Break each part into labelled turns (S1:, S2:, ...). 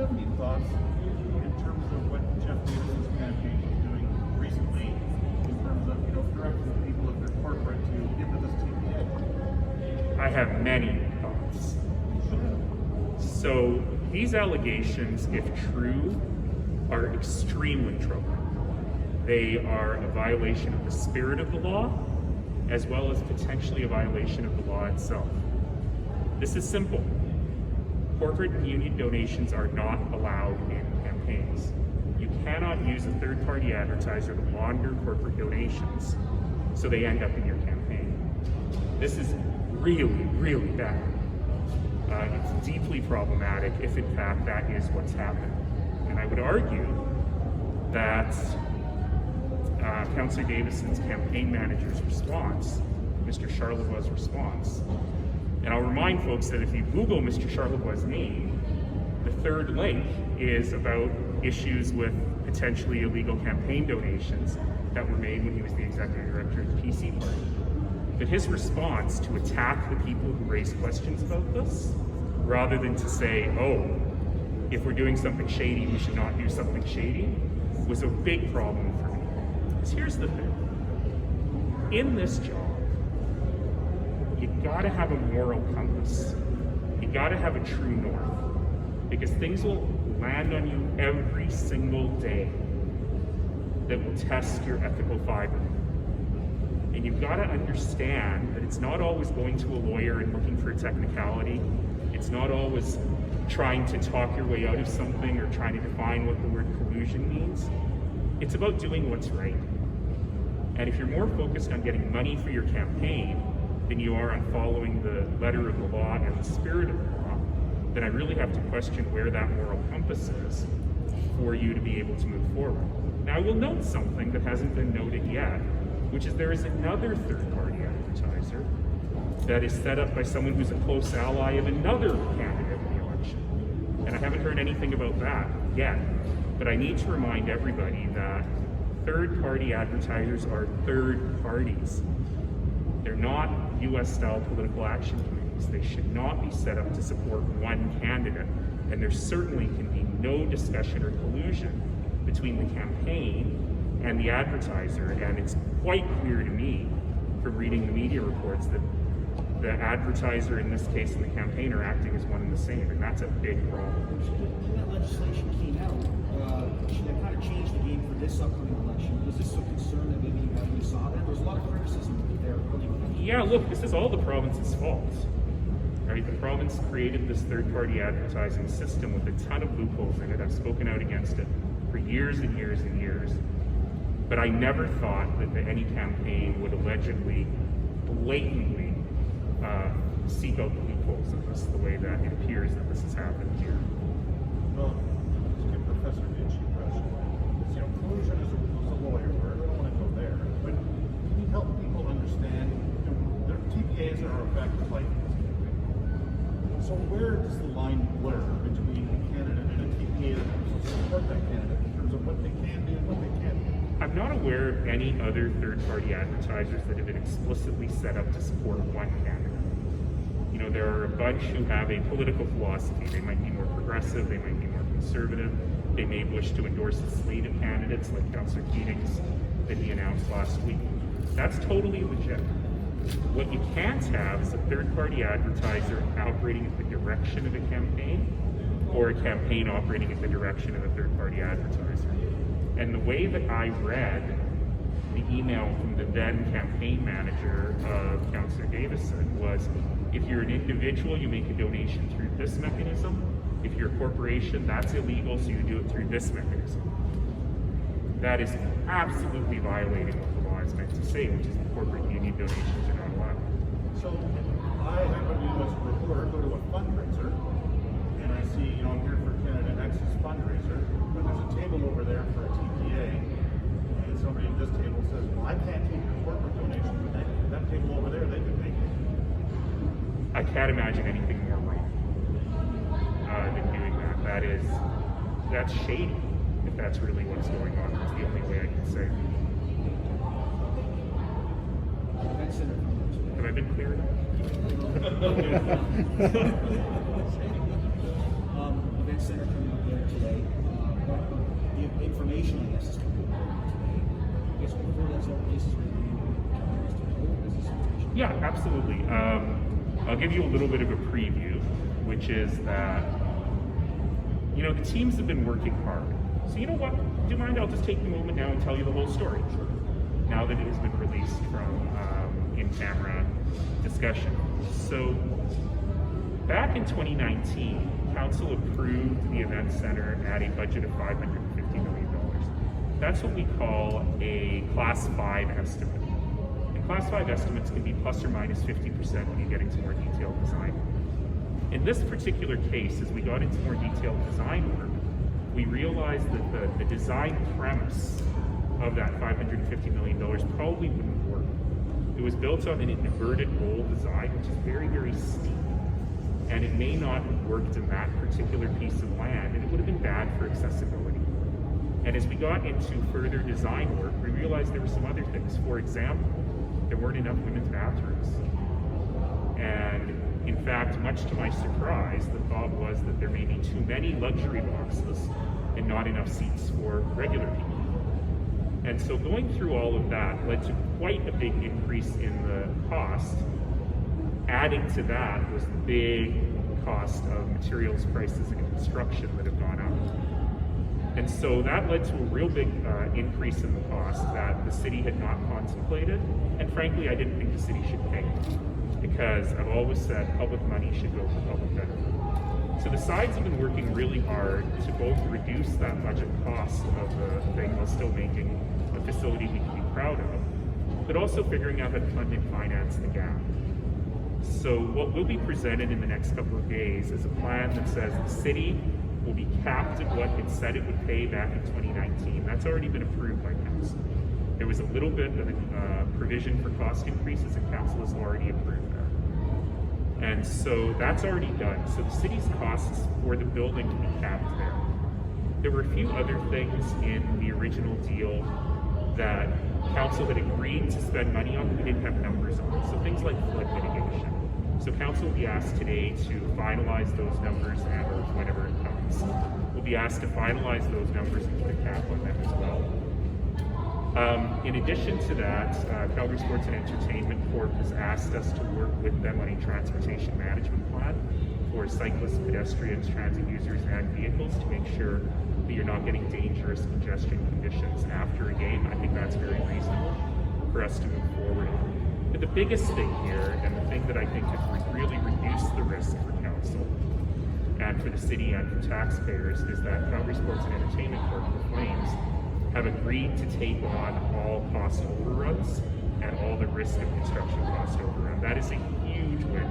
S1: have any thoughts in terms of what Jeff Davis's campaign is doing recently in terms of, directing people if they're corporate to get to this TPA?
S2: I have many thoughts. So these allegations, if true, are extremely troubling. They are a violation of the spirit of the law, as well as potentially a violation of the law itself. This is simple. Corporate and union donations are not allowed in campaigns. You cannot use a third-party advertiser to launder corporate donations so they end up in your campaign. This is really, really bad. It's deeply problematic if in fact that is what's happened. And I would argue that Councillor Davison's campaign manager's response, Mr. Charlebois' response, and I'll remind folks that if you Google Mr. Charlebois' name, the third link is about issues with potentially illegal campaign donations that were made when he was the executive director of the PC party. But his response to attack the people who raised questions about this, rather than to say, oh, if we're doing something shady, we should not do something shady, was a big problem for me. Because here's the thing. In this job, you gotta have a moral compass. You gotta have a true north. Because things will land on you every single day that will test your ethical fiber. And you've got to understand that it's not always going to a lawyer and looking for a technicality. It's not always trying to talk your way out of something or trying to define what the word collusion means. It's about doing what's right. And if you're more focused on getting money for your campaign than you are on following the letter of the law and the spirit of the law, then I really have to question where that moral compass is for you to be able to move forward. Now, I will note something that hasn't been noted yet, which is there is another third-party advertiser that is set up by someone who's a close ally of another candidate in the election. And I haven't heard anything about that yet. But I need to remind everybody that third-party advertisers are third parties. They're not US-style political action committees. They should not be set up to support one candidate. And there certainly can be no discussion or collusion between the campaign and the advertiser, and it's quite clear to me from reading the media reports that the advertiser in this case and the campaign are acting as one and the same, and that's a big problem.
S3: When that legislation came out, should that kind of change the game for this upcoming election? Was this a concern that maybe you guys saw that? There was a lot of criticism there early on.
S2: Yeah, look, this is all the province's fault. Right? The province created this third-party advertising system with a ton of loopholes in it. I've spoken out against it for years and years and years. But I never thought that any campaign would allegedly, blatantly seek out the loopholes of this the way that it appears that this has happened here.
S1: Well, let's give Professor Nenshi a question. Collusion is a lawyer word. I don't want to go there. But can you help people understand the TPAs are effective like this? So where does the line blur between a candidate and a TPA that will support that candidate in terms of what they can do and what they can't do?
S2: I'm not aware of any other third-party advertisers that have been explicitly set up to support one candidate. There are a bunch who have a political philosophy. They might be more progressive, they might be more conservative, they may wish to endorse a slate of candidates like Councillor Keating's that he announced last week. That's totally legit. What you can't have is a third-party advertiser operating at the direction of a campaign or a campaign operating at the direction of a third-party advertiser. And the way that I read the email from the then campaign manager of Councillor Davison was, if you're an individual, you make a donation through this mechanism. If you're a corporation, that's illegal, so you do it through this mechanism. That is absolutely violating what the law is meant to say, which is that corporate union donations are not allowed.
S1: So I happen to, as a reporter, go to a fundraiser, and I see, I'm here for Canada X's fundraiser, but there's a table over there for a TPA, and somebody at this table says, well, I can't take your corporate donation, but that table over there, they can take it.
S2: I can't imagine anything more wrong than doing that. That's shady, if that's really what's going on. That's the only way I can say. Have I been clear enough?
S3: Event Center coming up there. today. The information, I guess, is coming out today. I guess before that's all places where you want us to know this information.
S2: Yeah, absolutely. I'll give you a little bit of a preview, which is that, you know, the teams have been working hard. So you know what? Do you mind? I'll just take the moment now and tell you the whole story. Now that it has been released from in-camera discussion. So back in 2019, Council approved the event center at a budget of $550 million. That's what we call a Class 5 estimate. And Class 5 estimates can be plus or minus 50% when you get into more detailed design. In this particular case, as we got into more detailed design work, we realized that the design premise of that $550 million probably wouldn't work. It was built on an inverted bowl design, which is very, very steep. And it may not have worked in that particular piece of land, and it would have been bad for accessibility. And as we got into further design work, we realized there were some other things. For example, there weren't enough women's bathrooms. And in fact, much to my surprise, the thought was that there may be too many luxury boxes and not enough seats for regular people. And so going through all of that led to quite a big increase in the cost. Adding to that was the big cost of materials prices and construction that have gone up. And so that led to a real big increase in the cost that the city had not contemplated. And frankly, I didn't think the city should pay, because I've always said public money should go for public benefit. So the sides have been working really hard to both reduce that budget cost of the thing while still making a facility we can be proud of, but also figuring out how to fund and finance the gap. So what will be presented in the next couple of days is a plan that says the city will be capped at what it said it would pay back in 2019. That's already been approved by council. There was a little bit of a provision for cost increases, and council has already approved that. And so that's already done. So the city's costs for the building can be capped there. There were a few other things in the original deal that council had agreed to spend money on that we didn't have numbers on. So things like flood mitigation. So council will be asked today to finalize those numbers, or whenever it comes. We'll be asked to finalize those numbers and put a cap on them as well. In addition to that, Calgary Sports and Entertainment Corp has asked us to work with them on a transportation management plan for cyclists, pedestrians, transit users, and vehicles to make sure that you're not getting dangerous congestion conditions after a game. I think that's very reasonable for us to move forward on. But the biggest thing here, and the thing that I think has really reduced the risk for council and for the city and for taxpayers, is that Calgary Sports and Entertainment Corp, the Flames, have agreed to take on all cost overruns and all the risk of construction cost overrun. That is a huge win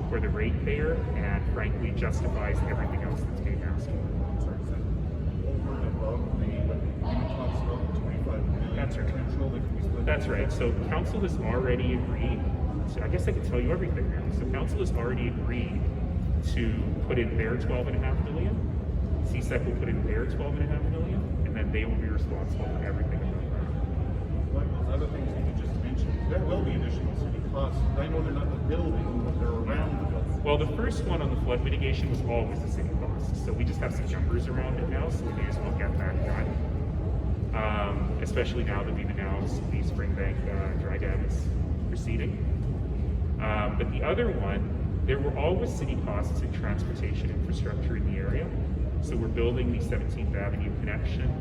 S2: for the ratepayer, and frankly justifies everything else that's being asked for.
S1: Over and above the talks about the 25 million
S2: That's right.
S1: potential that can be split.
S2: That's right. So council has already agreed. So I guess I can tell you everything now. So council has already agreed to put in their $12.5 million. CSEC will put in their $12.5 million, and then they will be responsible for everything above that.
S1: One of those other things that you just mentioned, there will be additional city costs. I know they're not the building, but they're around the building.
S2: Well, the first one on the flood mitigation was always a city cost. So we just have some numbers around it now, so we may as well get that done. Especially now that we've announced the Springbank dry dam is proceeding. But the other one, there were always city costs in transportation infrastructure in the area. So we're building the 17th Avenue connection.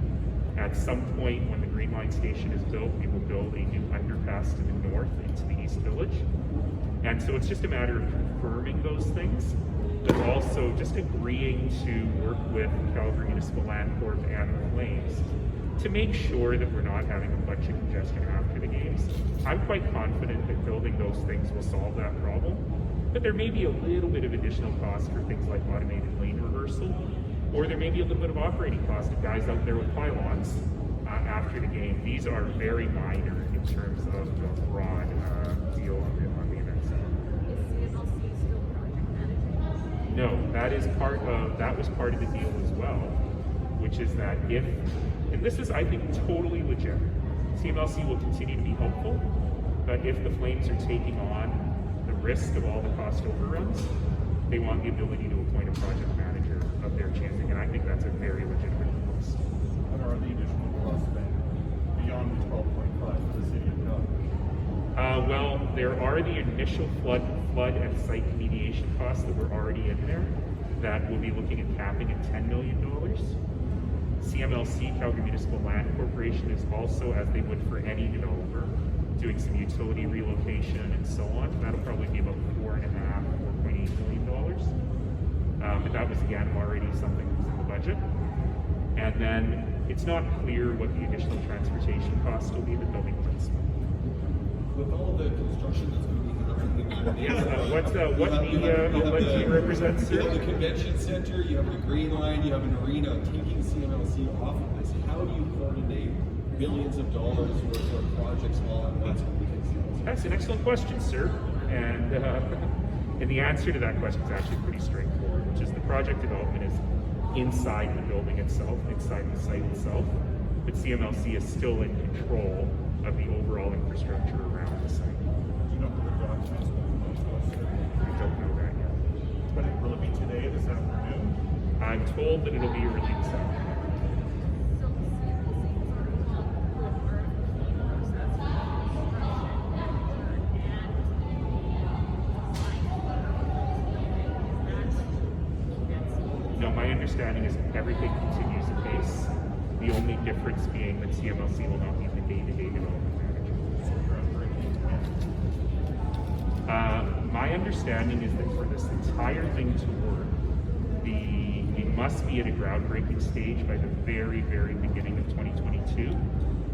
S2: At some point when the Green Line station is built, we will build a new underpass to the north into the East Village. And so it's just a matter of confirming those things, but also just agreeing to work with Calgary Municipal Land Corp and the Flames to make sure that we're not having a bunch of congestion after the games. I'm quite confident that building those things will solve that problem, but there may be a little bit of additional cost for things like automated lane reversal, or there may be a little bit of operating cost of guys out there with pylons after the game. These are very minor in terms of the broad deal on the event center.
S4: Is CMLC still project managing?
S2: No, that was part of the deal as well, which is that if, and this is I think totally legit, CMLC will continue to be helpful, but if the Flames are taking on the risk of all the cost overruns, they want the ability to appoint a project manager of their choosing, and I think that's a very legitimate request.
S1: What are the additional costs then beyond the 12.5 for the city of Calgary?
S2: Well, there are the initial flood and site remediation costs that were already in there that we'll be looking at capping at $10 million. CMLC, Calgary Municipal Land Corporation, is also, as they would for any developer, doing some utility relocation and so on. That'll probably be about $4.8 million. But that was, again, already something that was in the budget. And then it's not clear what the additional transportation cost will be, the building principal.
S5: With all the construction that's going to be happening,
S2: Yes, what media outlet do you represent, sir?
S5: You have the convention center, you have the Green Line, you have an arena. Taking CMLC off of this, how do you coordinate billions of dollars worth of projects all at once?
S2: That's an excellent question, sir. And the answer to that question is actually pretty straightforward, which is the project development is inside the building itself, inside the site itself, but CMLC is still in control of the overall infrastructure around the site.
S1: Do you know who the documents will be to us?
S2: We don't know that yet.
S1: But will it be today, this afternoon?
S2: I'm told that it'll be early this afternoon. No, my understanding is everything continues apace. The only difference being that CMLC will not be the day-to-day development manager. My understanding is that for this entire thing to work, we must be at a groundbreaking stage by the very, very beginning of 2022,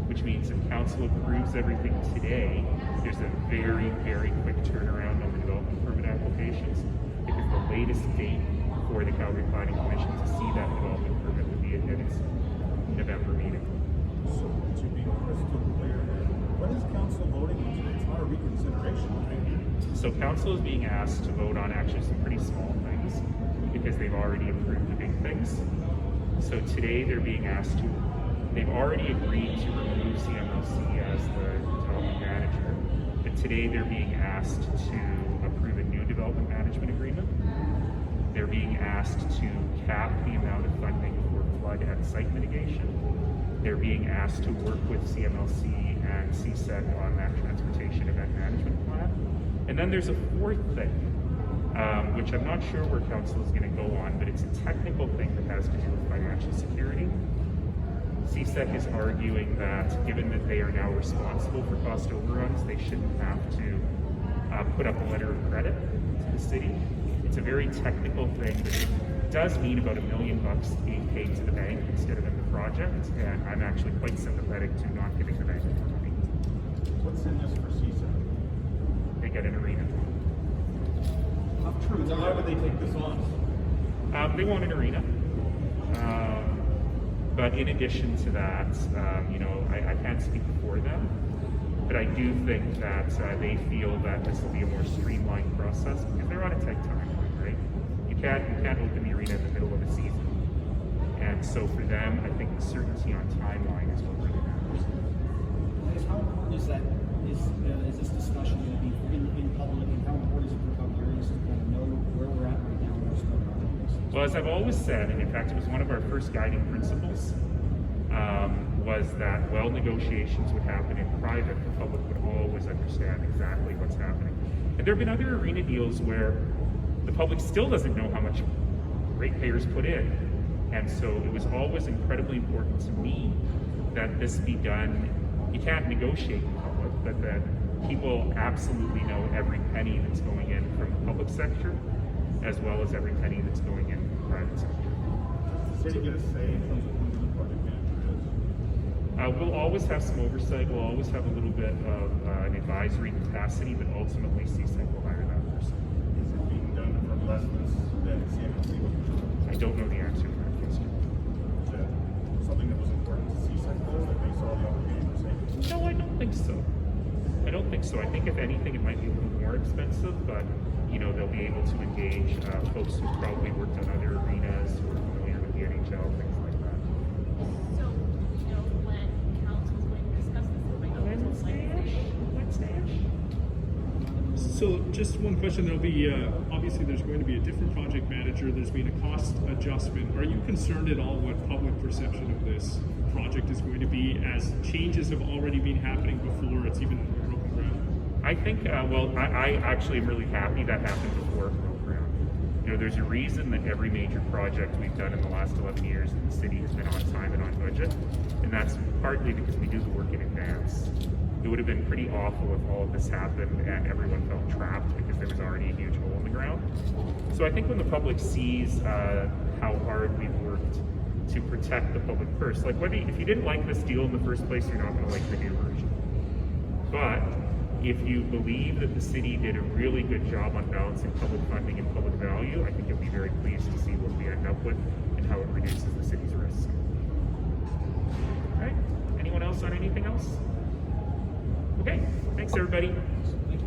S2: which means if council approves everything today, there's a very, very quick turnaround on the development permit applications, because the latest date for the Calgary Planning Commission to see that development permit would be at its November meeting.
S1: So to be crystal clear, what is council voting on today? It's not a reconsideration, right?
S2: So council is being asked to vote on actually some pretty small things because they've already approved the big things. So today they're being asked to, they've already agreed to remove CMLC as the development manager, but today they're being asked to approve a new development management agreement. They're being asked to cap the amount of funding for flood and site mitigation. They're being asked to work with CMLC and CSEC on that transportation event management plan. And then there's a fourth thing, which I'm not sure where council is going to go on, but it's a technical thing that has to do with financial security. CSEC is arguing that given that they are now responsible for cost overruns, they shouldn't have to put up a letter of credit to the city. It's a very technical thing, but it does mean about $1 million being paid to the bank instead of in the project, and I'm actually quite sympathetic to not giving the bank more money.
S1: What's in this for CSEC?
S2: They get an arena.
S1: How true? So why would they take this on?
S2: They want an arena. But in addition to that, I can't speak for them, but I do think that they feel that this will be a more streamlined process because they're on a tight timeline, right? You can't open the arena in the middle of a season. And so for them, I think the certainty on timeline is what really matters.
S3: How important is that? Is this discussion going to be in public, and how important is it for Calgarians to kind of know where we're at right now and what's going on?
S2: Well, as I've always said, and in fact it was one of our first guiding principles, was that while negotiations would happen in private, the public would always understand exactly what's happening. And there have been other arena deals where the public still doesn't know how much ratepayers put in. And so it was always incredibly important to me that this be done. You can't negotiate in public, but that people absolutely know every penny that's going in from the public sector, as well as every penny that's going in from the private sector.
S1: Does the city get a say in terms of who the project manager is?
S2: We'll always have some oversight. We'll always have a little bit of an advisory capacity, but ultimately CSEC will hire that person.
S1: Is it being done for less than CMLC would charge?
S2: I don't know the answer to that question.
S1: Is that something that was important to CSEC though, that they saw the opportunity for savings?
S2: No, I don't think so. I don't think so. I think if anything, it might be a little more expensive, but they'll be able to engage folks who've probably worked on other arenas who are familiar with the NHL, things like that.
S4: So, when council's going to discuss this,
S2: Wednesday-ish?
S6: So just one question, there'll be obviously there's going to be a different project manager, there's been a cost adjustment. Are you concerned at all what public perception of this project is going to be, as changes have already been happening before it's even broken ground?
S2: I think, I actually am really happy that happened before it broke ground. You know, there's a reason that every major project we've done in the last 11 years in the city has been on time and on budget, and that's partly because we do the work in advance. It would have been pretty awful if all of this happened and everyone felt trapped because there was already a huge hole in the ground. So I think when the public sees how hard we've worked to protect the public purse, like if you didn't like this deal in the first place, you're not going to like the new version. But if you believe that the city did a really good job on balancing public funding and public value, I think you'll be very pleased to see what we end up with and how it reduces the city's risk. All right, anyone else on anything else? Okay, thanks everybody.
S3: Thank you.